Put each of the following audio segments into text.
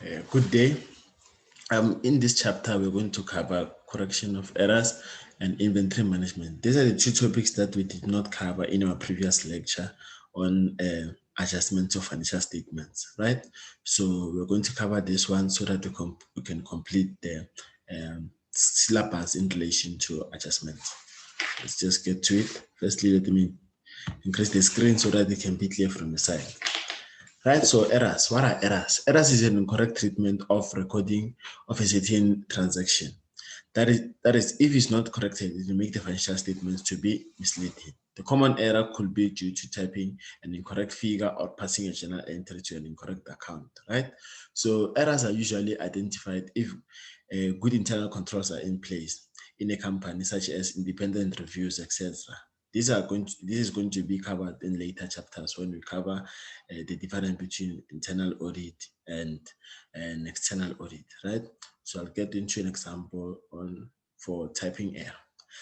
Good day. In this chapter, we're going to cover correction of errors and inventory management. These are the two topics that we did not cover in our previous lecture on adjustments of financial statements, right? So we're going to cover this one so that we can complete the syllabus in relation to adjustments. Let's just get to it. Firstly, let me increase the screen so that it can be clear from the side. Right, so errors. What are errors? Errors is an incorrect treatment of recording of a certain transaction. That is, if it's not corrected, it will make the financial statements to be misleading. The common error could be due to typing an incorrect figure or passing a journal entry to an incorrect account, right? So errors are usually identified if good internal controls are in place in a company, such as independent reviews, etc. This is going to be covered in later chapters when we cover the difference between internal audit and an external audit, right? So I'll get into an example for typing error.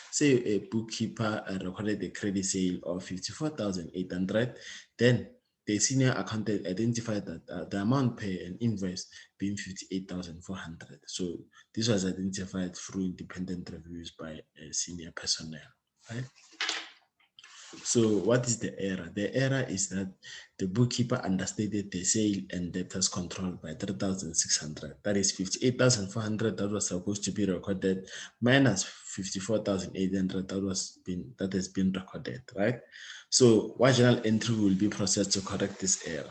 Say a bookkeeper recorded a credit sale of 54,800, then the senior accountant identified that the amount paid an invoice being 58,400. So this was identified through independent reviews by senior personnel, right? So what is the error? The error is that the bookkeeper understated the sale and debtors control by 3,600. That is 58,400 that was supposed to be recorded minus 54,800 that has been recorded, right? So what journal entry will be processed to correct this error?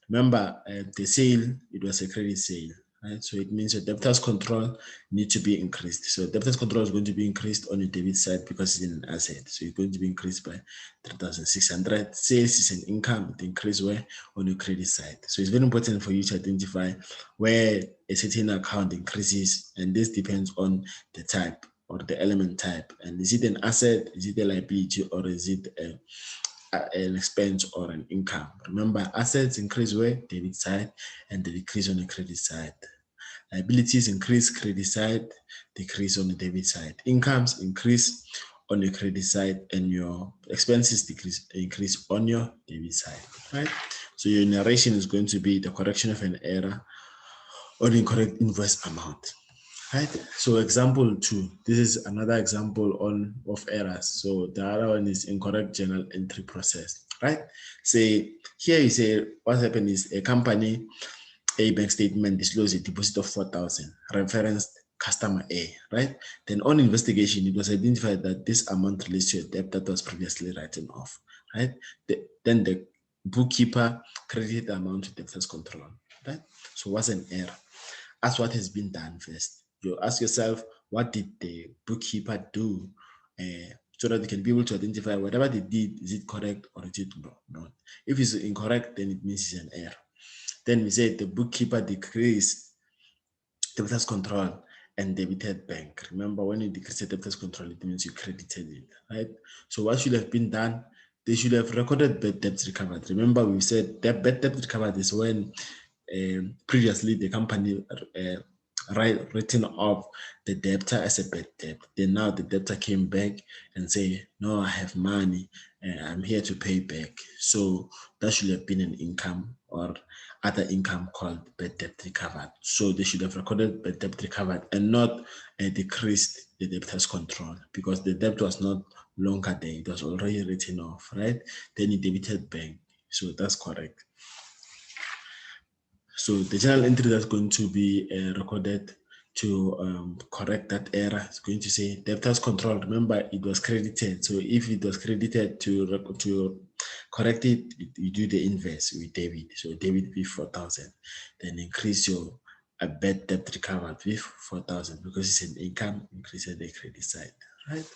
Remember, the sale, it was a credit sale, right? So it means your debtors control need to be increased. So debtors control is going to be increased on your debit side because it's an asset. So it's going to be increased by 3,600. Sales is an income, it increase where on your credit side. So it's very important for you to identify where a certain account increases, and this depends on the type or the element type. And is it an asset, is it a liability, or is it an expense or an income? Remember, assets increase where debit side and they decrease on the credit side. Liabilities increase credit side, decrease on the debit side. Incomes increase on your credit side, and your expenses increase on your debit side, right? So your narration is going to be the correction of an error or incorrect invoice amount. Right. So example 2, this is another example of errors. So the other one is incorrect journal entry process. Right. Say here you say what happened is a company, a bank statement disclosed a deposit of 4,000, referenced customer A. Right. Then on investigation, it was identified that this amount relates to a debt that was previously written off. Right. Then the bookkeeper credited the amount to debtors control. Right. So what's an error? As what has been done first. You ask yourself, what did the bookkeeper do, so that you can be able to identify whatever they did, is it correct or is it not? If it's incorrect, then it means it's an error. Then we say the bookkeeper decreased debtors control and debited bank. Remember, when you decrease the debtors control, it means you credited it, right? So what should have been done? They should have recorded bad debts recovered. Remember, we said that bad debt recovered is when previously the company written off the debtor as a bad debt. Then now the debtor came back and say, no, I have money, I'm here to pay back. So that should have been an income or other income called bad debt recovered. So they should have recorded bad debt recovered and not decreased the debtor's control, because the debt was not longer there, it was already written off, right? Then it debited bank. So that's correct. So the journal entry that's going to be recorded to correct that error is going to say debtors control. Remember, it was credited. So if it was credited to correct it, you do the inverse with debit. So debit with 4,000, then increase your bad debt recovered with 4,000 because it's an income, increase the credit side, right?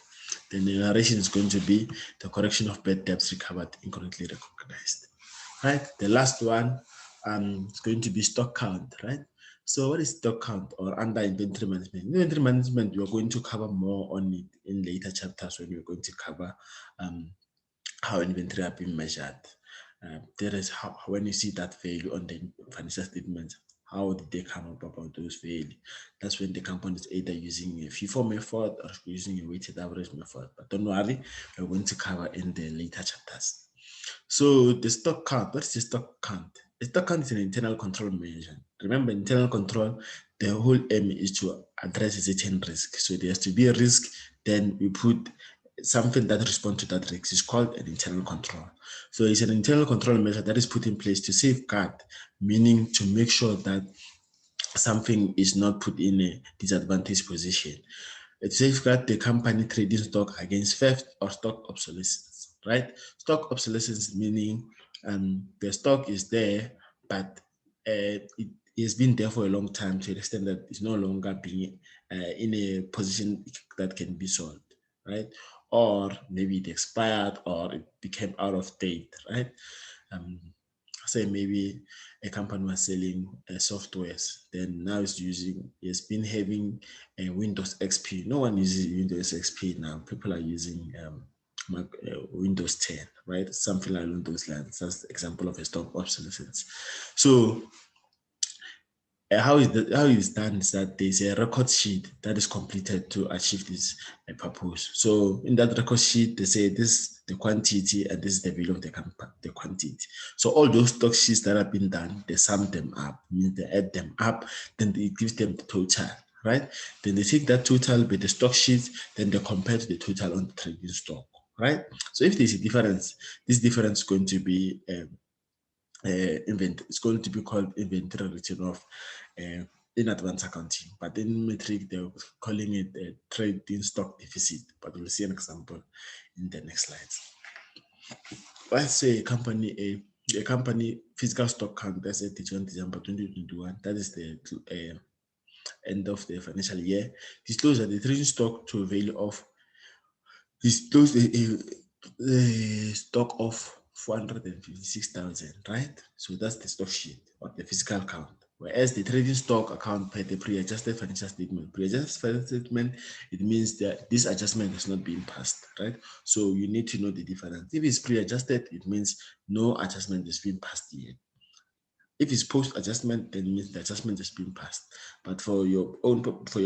Then the narration is going to be the correction of bad debts recovered incorrectly recognized, right? The last one it's going to be stock count, right? So what is stock count or under inventory management? Inventory management, we are going to cover more on it in later chapters when we're going to cover how inventory are being measured. There is how when you see that value on the financial statements, how did they come up about those value? That's when the company is either using a FIFO method or using a weighted average method. But don't worry, we're going to cover in the later chapters. So the stock count, what is the stock count? a stock count is an internal control measure. Remember, internal control, the whole aim is to address a certain risk. So there has to be a risk, then we put something that responds to that risk. It's called an internal control. So it's an internal control measure that is put in place to safeguard, meaning to make sure that something is not put in a disadvantaged position. It safeguards the company trading stock against theft or stock obsolescence, right? Stock obsolescence meaning the stock is there, but it has been there for a long time to the extent that it's no longer being in a position that can be sold, right? Or maybe it expired or it became out of date, right? Um, say maybe a company was selling softwares, then now it's been having a Windows XP. No one uses Windows XP now. People are using Windows 10, right? Something like those lines. That's the example of a stock obsolescence. So how it's done is that there's a record sheet that is completed to achieve this purpose. So in that record sheet, they say this is the quantity and this is the value of the quantity. So all those stock sheets that have been done, they sum them up, means they add them up, then it gives them the total, right? Then they take that total with the stock sheet, then they compare to the total on the trading stock, right? So if there's a difference, this difference is going to be it's going to be called inventory written off in advanced accounting, but in metric they're calling it a trading stock deficit. But we'll see an example in the next slides. Let's say a company physical stock count that's at 31 December 2021. That is the end of the financial year. Disclose that the trading stock to a value of disclose a stock of 456,000, right? So that's the stock sheet or the physical count. Whereas the trading stock account per the pre-adjusted financial statement. Pre-adjusted financial statement, it means that this adjustment is not being passed, right? So you need to know the difference. If it's pre-adjusted, it means no adjustment is being passed yet. If it's post adjustment, then it means the adjustment is being passed. But for your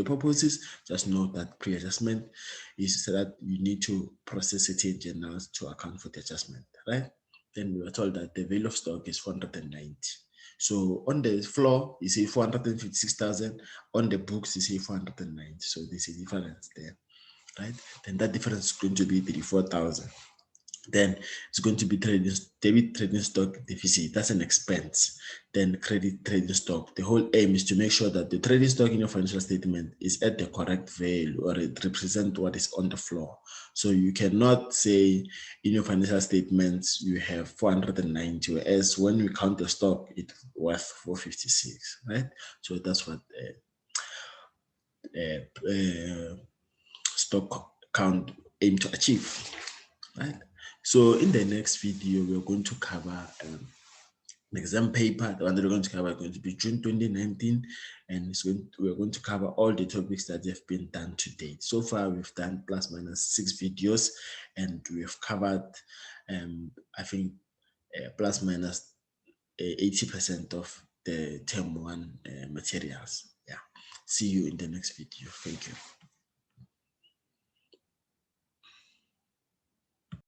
purposes, just know that pre-adjustment is so that you need to process it in general to account for the adjustment, right? Then we were told that the value of stock is 490. So on the floor, you say 456,000. On the books, you say 490. So there's a difference there, right? Then that difference is going to be 34,000. Then it's going to be debit trading stock deficit. That's an expense. Then credit trading stock. The whole aim is to make sure that the trading stock in your financial statement is at the correct value or it represents what is on the floor. So you cannot say in your financial statements you have 490, whereas when we count the stock, it's worth 456, right? So that's what stock count aim to achieve, right? So in the next video, we're going to cover an exam paper. The one that we're going to cover is going to be June 2019, and we're going to cover all the topics that have been done to date. So far, we've done plus minus 6 videos, and we've covered, I think, plus minus 80% of the term 1 materials. Yeah. See you in the next video. Thank you.